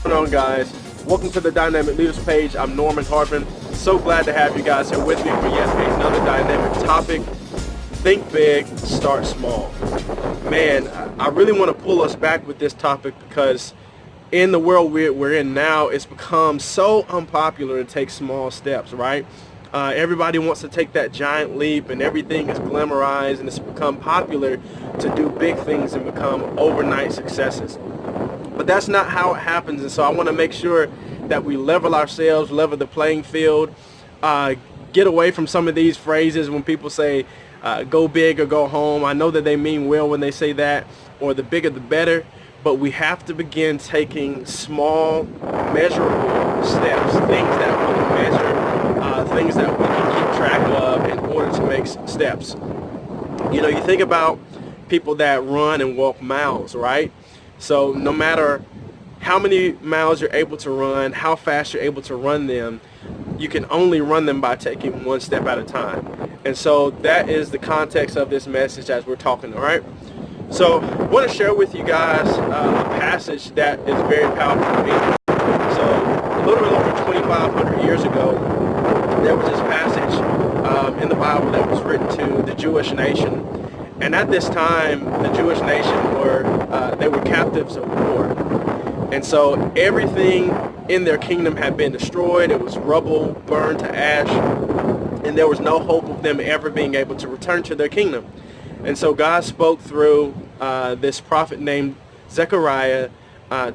What's going on, guys? Welcome to the Dynamic Leaders page. I'm Norman Hartman. So glad to have you guys here with me for yet another dynamic topic. Think big, start small. Man, I really want to pull us back with this topic because in the world we're in now, it's become so unpopular to take small steps, right? Everybody wants to take that giant leap and everything is glamorized, and it's become popular to do big things and become overnight successes. But that's not how it happens, and so I want to make sure that we level ourselves, level the playing field, get away from some of these phrases when people say go big or go home. I know that they mean well when they say that, or the bigger the better, but we have to begin taking small, measurable steps, things that we can measure, things that we can keep track of in order to make steps. You know, you think about people that run and walk miles, right? So no matter how many miles you're able to run, how fast you're able to run them, you can only run them by taking one step at a time. And so that is the context of this message as we're talking, all right? So I want to share with you guys a passage that is very powerful to me. So a little bit over 2,500 years ago, there was this passage in the Bible that was written to the Jewish nation. And at this time, the Jewish nation they were captives of war. And so everything in their kingdom had been destroyed. It was rubble, burned to ash, and there was no hope of them ever being able to return to their kingdom. And so God spoke through this prophet named Zechariah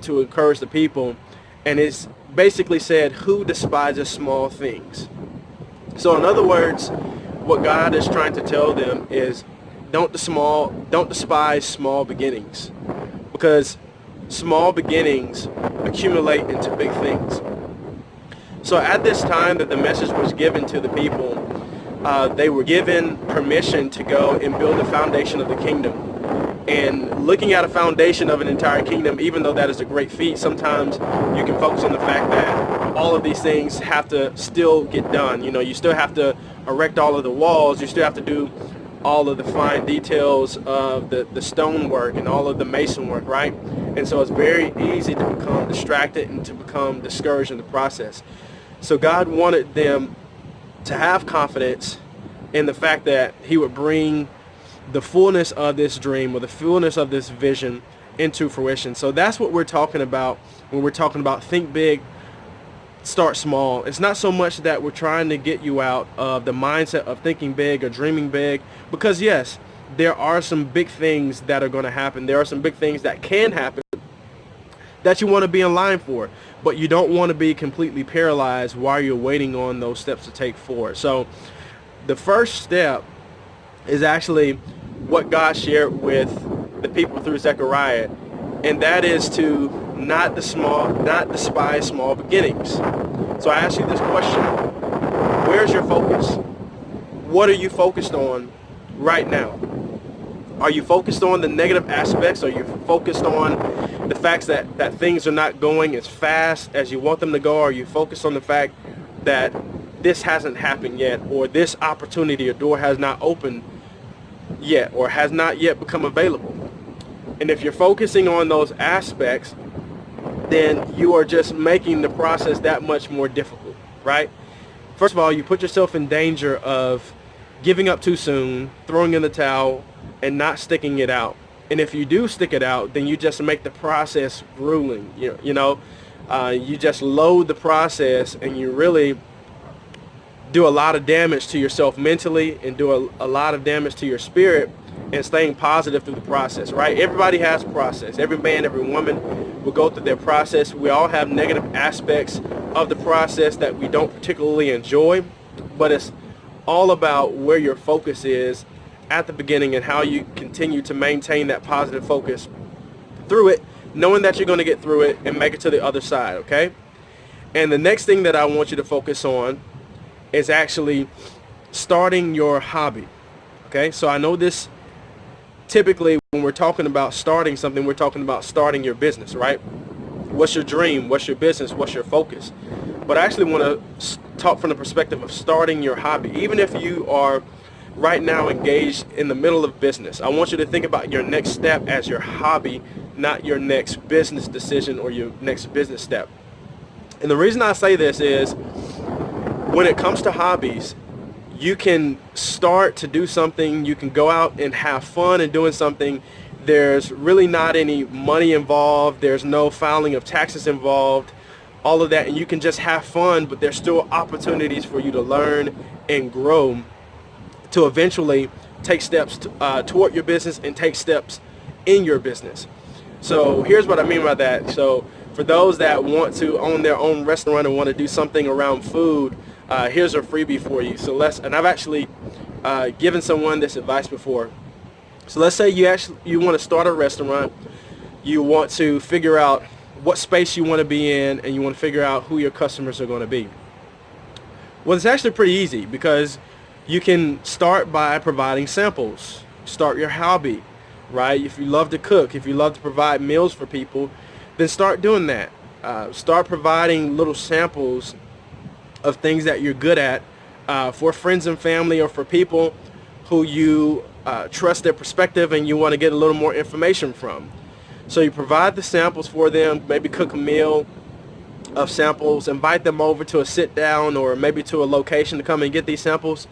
to encourage the people. And it's basically said, who despises small things? So in other words, what God is trying to tell them is, don't despise small beginnings, because small beginnings accumulate into big things. So at this time that the message was given to the people, they were given permission to go and build the foundation of the kingdom. And looking at a foundation of an entire kingdom, even though that is a great feat, sometimes you can focus on the fact that all of these things have to still get done. You know, you still have to erect all of the walls, you still have to do all of the fine details of the stonework and all of the mason work, right? And so it's very easy to become distracted and to become discouraged in the process. So God wanted them to have confidence in the fact that he would bring the fullness of this dream or the fullness of this vision into fruition. So that's what we're talking about when we're talking about think big, start small. It's not so much that we're trying to get you out of the mindset of thinking big or dreaming big, because yes, there are some big things that are going to happen. There are some big things that can happen that you want to be in line for, but you don't want to be completely paralyzed while you're waiting on those steps to take forward. So the first step is actually what God shared with the people through Zechariah, and that is to not despise small beginnings. So I ask you this question: where's your focus? What are you focused on right now? Are you focused on the negative aspects? Are you focused on the facts that things are not going as fast as you want them to go? Are you focused on the fact that this hasn't happened yet, or this opportunity or door has not opened yet, or has not yet become available? And if you're focusing on those aspects, then you are just making the process that much more difficult, right? First of all, you put yourself in danger of giving up too soon, throwing in the towel, and not sticking it out. And if you do stick it out, then you just make the process grueling. You just load the process, and you really do a lot of damage to yourself mentally, and do a lot of damage to your spirit, and staying positive through the process, right? Everybody has a process. Every man, every woman will go through their process. We all have negative aspects of the process that we don't particularly enjoy, but it's all about where your focus is at the beginning and how you continue to maintain that positive focus through it, knowing that you're going to get through it and make it to the other side, okay? And the next thing that I want you to focus on is actually starting your hobby. Okay, so I know this, typically when we're talking about starting something, we're talking about starting your business, right? What's your dream? What's your business? What's your focus? But I actually want to talk from the perspective of starting your hobby. Even if you are right now engaged in the middle of business, I want you to think about your next step as your hobby, not your next business decision or your next business step. And the reason I say this is, when it comes to hobbies, you can start to do something, you can go out and have fun in doing something. There's really not any money involved, there's no filing of taxes involved, all of that, and you can just have fun, but there's still opportunities for you to learn and grow to eventually take steps toward your business and take steps in your business. So here's what I mean by that. So for those that want to own their own restaurant and want to do something around food, here's a freebie for you. So and I've actually given someone this advice before. So let's say you want to start a restaurant, you want to figure out what space you want to be in, and you want to figure out who your customers are going to be. Well, it's actually pretty easy, because you can start by providing samples. Start your hobby, right? If you love to cook, if you love to provide meals for people, then start doing that. Start providing little samples of things that you're good at for friends and family, or for people who you trust their perspective and you want to get a little more information from. So you provide the samples for them, maybe cook a meal of samples, invite them over to a sit down or maybe to a location to come and get these samples,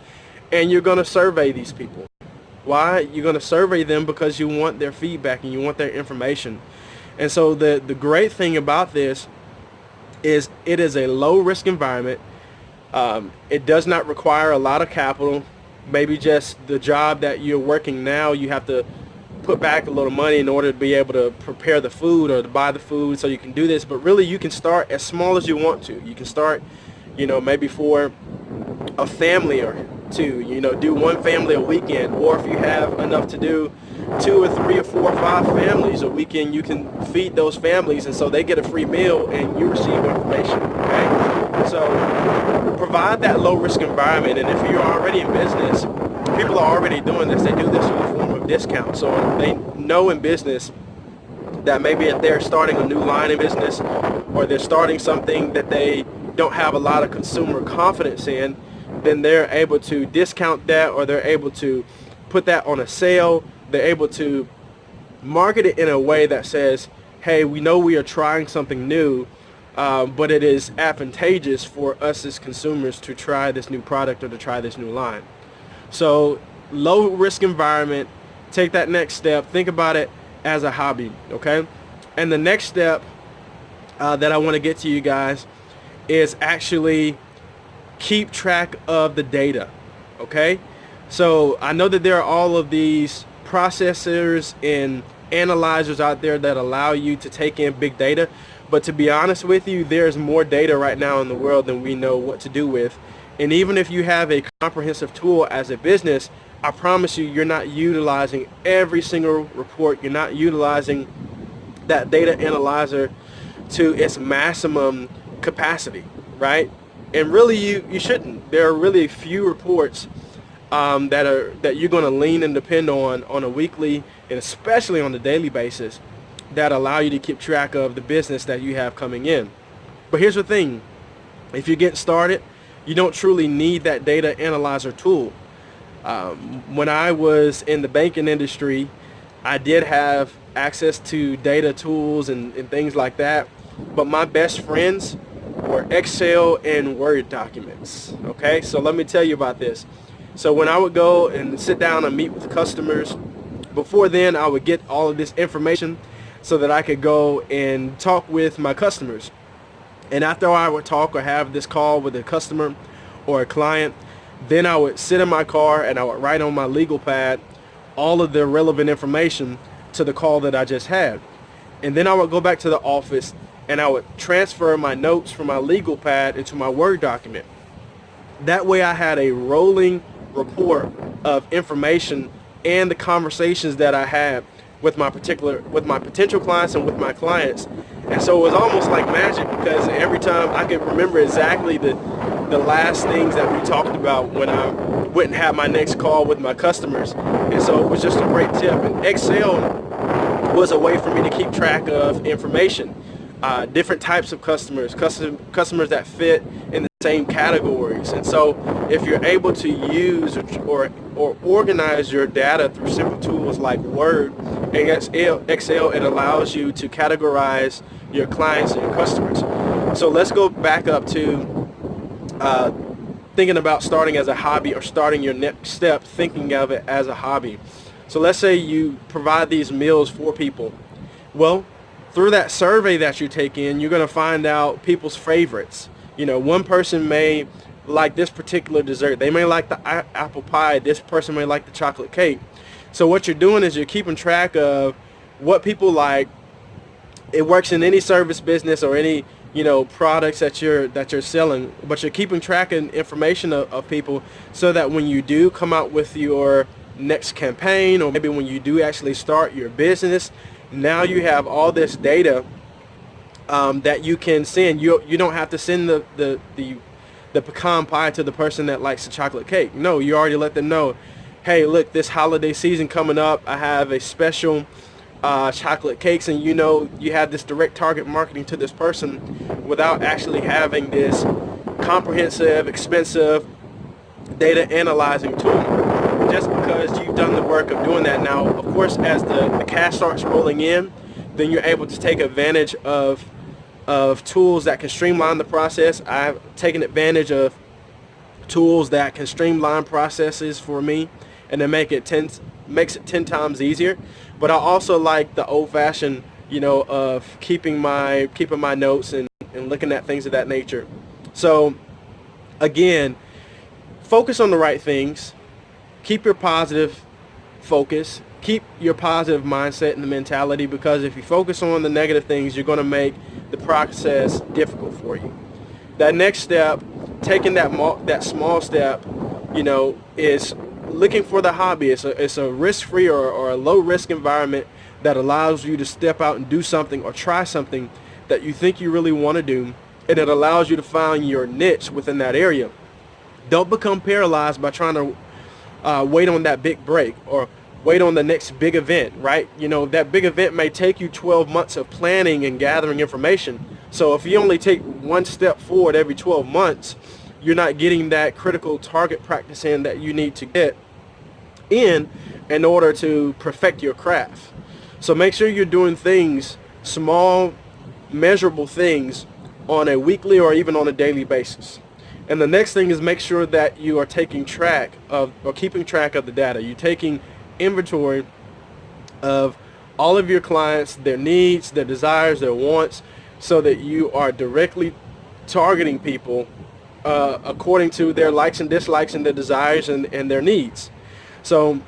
and you're going to survey these people. Why? You're going to survey them because you want their feedback and you want their information. And so the great thing about this is it is a low risk environment. It does not require a lot of capital. Maybe just the job that you're working now, you have to put back a little money in order to be able to prepare the food or to buy the food so you can do this. But really, you can start as small as you want to. You can start, maybe for a family or two, do one family a weekend, or if you have enough to do 2 or 3 or 4 or 5 families a weekend, you can feed those families, and so they get a free meal and you receive information. Okay, so provide that low risk environment. And if you're already in business, people are already doing this. They do this in the form of discounts. So they know in business that maybe if they're starting a new line of business, or they're starting something that they don't have a lot of consumer confidence in, then they're able to discount that, or they're able to put that on a sale. They're able to market it in a way that says, hey, we know we are trying something new, but it is advantageous for us as consumers to try this new product or to try this new line. So low risk environment, take that next step, think about it as a hobby, okay? And the next step that I want to get to you guys is actually keep track of the data, okay? So I know that there are all of these processors and analyzers out there that allow you to take in big data, but to be honest with you, there's more data right now in the world than we know what to do with. And even if you have a comprehensive tool as a business, I promise you, you're not utilizing every single report. You're not utilizing that data analyzer to its maximum capacity, right? And really, you shouldn't. There are really few reports that you're going to lean and depend on a weekly and especially on a daily basis that allow you to keep track of the business that you have coming in. But here's the thing. If you're getting started, you don't truly need that data analyzer tool. When I was in the banking industry, I did have access to data tools and things like that. But my best friends were Excel and Word documents. Okay, so let me tell you about this. So when I would go and sit down and meet with customers, before then I would get all of this information so that I could go and talk with my customers. And after I would talk or have this call with a customer or a client, then I would sit in my car and I would write on my legal pad all of the relevant information to the call that I just had. And then I would go back to the office and I would transfer my notes from my legal pad into my Word document. That way I had a rolling report of information and the conversations that I had with my potential clients and with my clients. And so it was almost like magic, because every time I could remember exactly the the last things that we talked about when I went and had my next call with my customers. And so it was just a great tip. And Excel was a way for me to keep track of information. Different types of customers that fit in the same categories. And so if you're able to use or organize your data through simple tools like Word and Excel, it allows you to categorize your clients and your customers. So let's go back up to thinking about starting as a hobby, or starting your next step thinking of it as a hobby. So let's say you provide these meals for people. Well, through that survey that you take in, you're going to find out people's favorites. You know, one person may like this particular dessert. They may like the apple pie. This person may like the chocolate cake. So what you're doing is you're keeping track of what people like. It works in any service business or any, you know, products that you're selling, but you're keeping track of information of people, so that when you do come out with your next campaign, or maybe when you do actually start your business, now you have all this data that you can send. You don't have to send the pecan pie to the person that likes the chocolate cake. No, you already let them know, hey, look, this holiday season coming up, I have a special chocolate cakes, and you know, you have this direct target marketing to this person without actually having this comprehensive, expensive data analyzing tool. Just because you've done the work of doing that. Now, of course, as the cash starts rolling in, then you're able to take advantage of tools that can streamline the process. I've taken advantage of tools that can streamline processes for me, and then makes it 10 times easier. But I also like the old-fashioned, you know, of keeping my notes and looking at things of that nature. So again, focus on the right things. Keep your positive focus. Keep your positive mindset and the mentality, because if you focus on the negative things, you're going to make the process difficult for you. That next step, taking that small step, you know, is looking for the hobby. It's a risk-free or a low-risk environment that allows you to step out and do something or try something that you think you really want to do, and it allows you to find your niche within that area. Don't become paralyzed by trying to wait on that big break or wait on the next big event, right? You know, that big event may take you 12 months of planning and gathering information. So if you only take one step forward every 12 months, you're not getting that critical target practice in that you need to get in order to perfect your craft. So make sure you're doing things, small, measurable things, on a weekly or even on a daily basis. And the next thing is make sure that you are taking track of, or keeping track of, the data. You're taking inventory of all of your clients, their needs, their desires, their wants, so that you are directly targeting people according to their likes and dislikes and their desires and their needs. So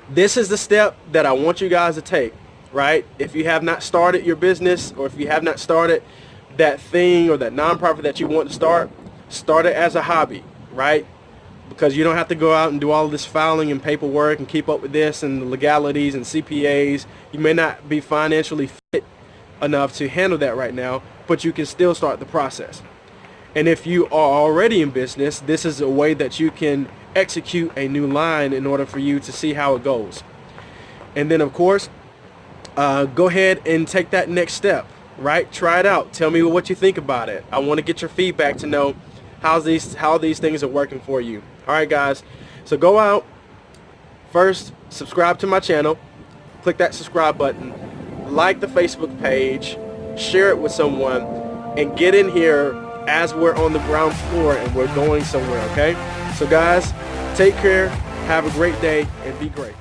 this is the step that I want you guys to take, right? If you have not started your business, or if you have not started that thing or that nonprofit that you want to start it as a hobby, right? Because you don't have to go out and do all of this filing and paperwork and keep up with this and the legalities and CPAs. You may not be financially fit enough to handle that right now, but you can still start the process. And if you are already in business, this is a way that you can execute a new line in order for you to see how it goes. And then, of course, go ahead and take that next step, right? Try it out. Tell me what you think about it. I want to get your feedback to know how these things are working for you. All right, guys. So go out. First, subscribe to my channel. Click that subscribe button. Like the Facebook page. Share it with someone. And get in here as we're on the ground floor and we're going somewhere, okay? So guys, take care, have a great day, and be great.